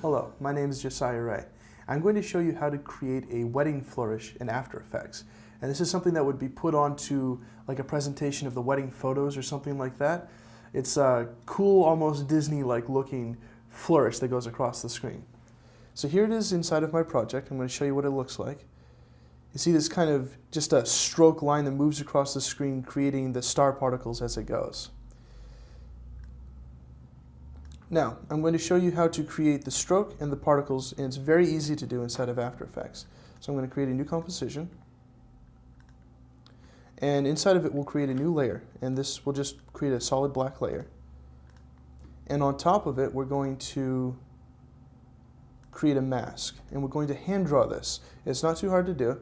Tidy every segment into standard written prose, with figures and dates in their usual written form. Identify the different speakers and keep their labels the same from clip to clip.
Speaker 1: Hello, my name is Josiah Ray. I'm going to show you how to create a wedding flourish in After Effects. And this is something that would be put onto like a presentation of the wedding photos or something like that. It's a cool, almost Disney-like looking flourish that goes across the screen. So here it is inside of my project. I'm going to show you what it looks like. You see this kind of just a stroke line that moves across the screen, creating the star particles as it goes. Now, I'm going to show you how to create the stroke and the particles, and it's very easy to do inside of After Effects. So I'm going to create a new composition, and inside of it we'll create a new layer, and this will just create a solid black layer. And on top of it we're going to create a mask, and we're going to hand draw this. It's not too hard to do.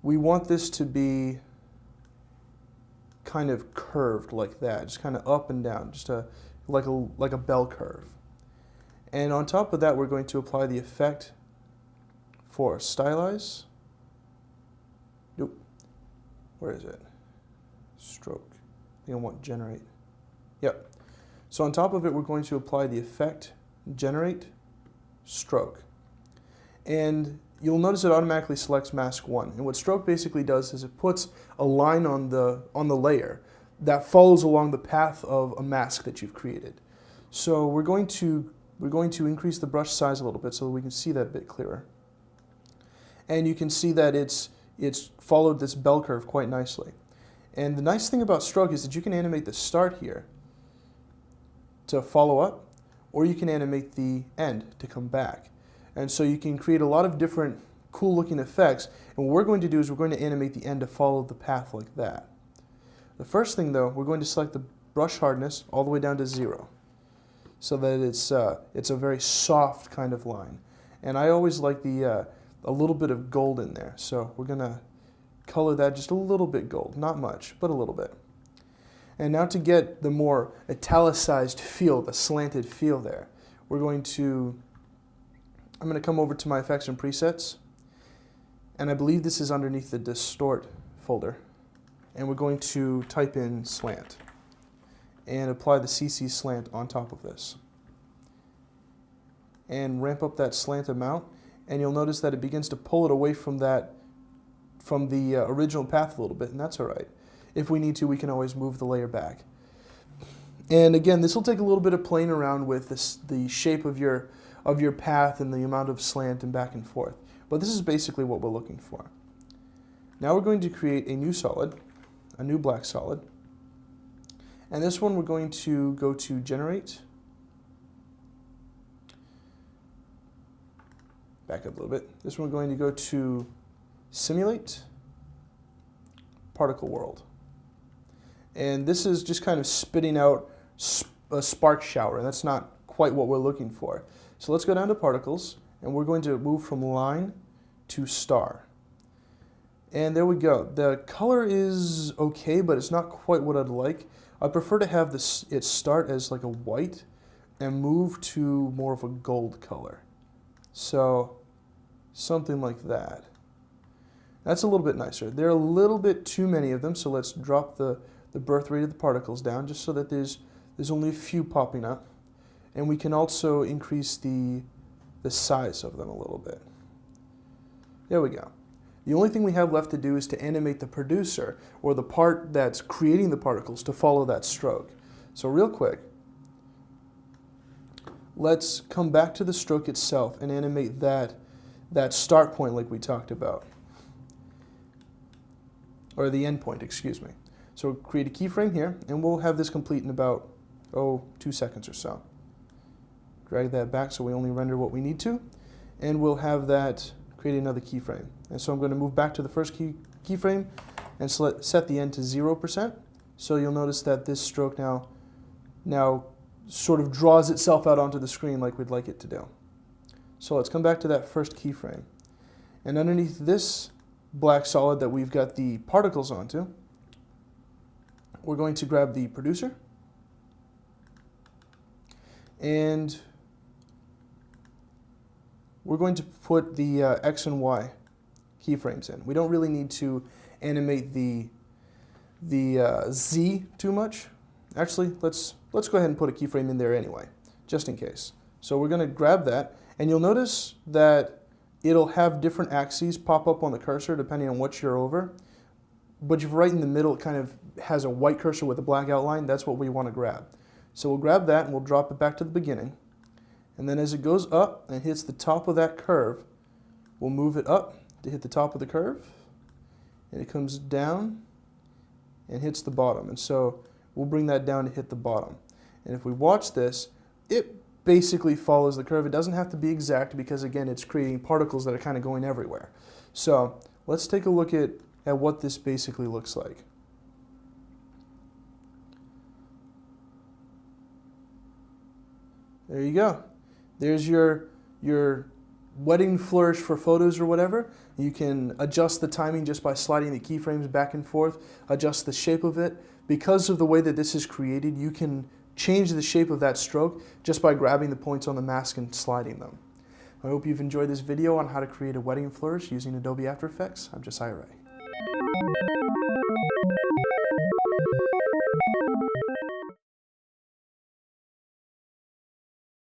Speaker 1: We want this to be kind of curved like that, just kind of up and down, just like a bell curve. And on top of that we're going to apply the effect for stylize. Nope. Where is it? Stroke. I think I want generate. Yep. So on top of it we're going to apply the effect generate stroke. And you'll notice it automatically selects mask 1. And what stroke basically does is it puts a line on the layer that follows along the path of a mask that you've created. So we're going to increase the brush size a little bit so that we can see that a bit clearer. And you can see that it's followed this bell curve quite nicely. And the nice thing about stroke is that you can animate the start here to follow up, or you can animate the end to come back. And so you can create a lot of different cool looking effects. And what we're going to do is we're going to animate the end to follow the path like that. The first thing though, we're going to select the brush hardness all the way down to 0 so that it's a very soft kind of line. And I always like a little bit of gold in there, so we're going to color that just a little bit gold, not much, but a little bit. And now to get the more italicized feel, the slanted feel there, I'm going to come over to my effects and presets, and I believe this is underneath the distort folder. And we're going to type in slant and apply the CC slant on top of this. And ramp up that slant amount, and you'll notice that it begins to pull it away from the original path a little bit, and that's all right. If we need to, we can always move the layer back. And again, this will take a little bit of playing around with the shape of your path and the amount of slant and back and forth. But this is basically what we're looking for. Now we're going to create a new solid, a new black solid. And this one we're going to go to generate. Back up a little bit. This one we're going to go to simulate particle world. And this is just kind of spitting out a spark shower, and that's not quite what we're looking for. So let's go down to particles, and we're going to move from line to star. And there we go. The color is okay, but it's not quite what I'd like. I prefer to have it start as like a white and move to more of a gold color. So something like that. That's a little bit nicer. There are a little bit too many of them, so let's drop the birth rate of the particles down just so that there's only a few popping up. And we can also increase the size of them a little bit. There we go. The only thing we have left to do is to animate the producer, or the part that's creating the particles, to follow that stroke. So real quick, let's come back to the stroke itself and animate that start point like we talked about. Or the end point, excuse me. So create a keyframe here, and we'll have this complete in about, 2 seconds or so. Drag that back so we only render what we need to, and we'll have that create another keyframe. And so I'm going to move back to the first keyframe and set the end to 0%. So you'll notice that this stroke now sort of draws itself out onto the screen like we'd like it to do. So let's come back to that first keyframe. And underneath this black solid that we've got the particles onto, we're going to grab the producer, and we're going to put the X and Y keyframes in. We don't really need to animate the Z too much. Actually, let's go ahead and put a keyframe in there anyway, just in case. So we're going to grab that, and you'll notice that it'll have different axes pop up on the cursor depending on what you're over. But if right in the middle it kind of has a white cursor with a black outline, that's what we want to grab. So we'll grab that and we'll drop it back to the beginning. And then as it goes up and hits the top of that curve, we'll move it up to hit the top of the curve. And it comes down and hits the bottom. And so we'll bring that down to hit the bottom. And if we watch this, it basically follows the curve. It doesn't have to be exact because, again, it's creating particles that are kind of going everywhere. So let's take a look at what this basically looks like. There you go. There's your wedding flourish for photos or whatever. You can adjust the timing just by sliding the keyframes back and forth, adjust the shape of it. Because of the way that this is created, you can change the shape of that stroke just by grabbing the points on the mask and sliding them. I hope you've enjoyed this video on how to create a wedding flourish using Adobe After Effects. I'm Josiah Ray.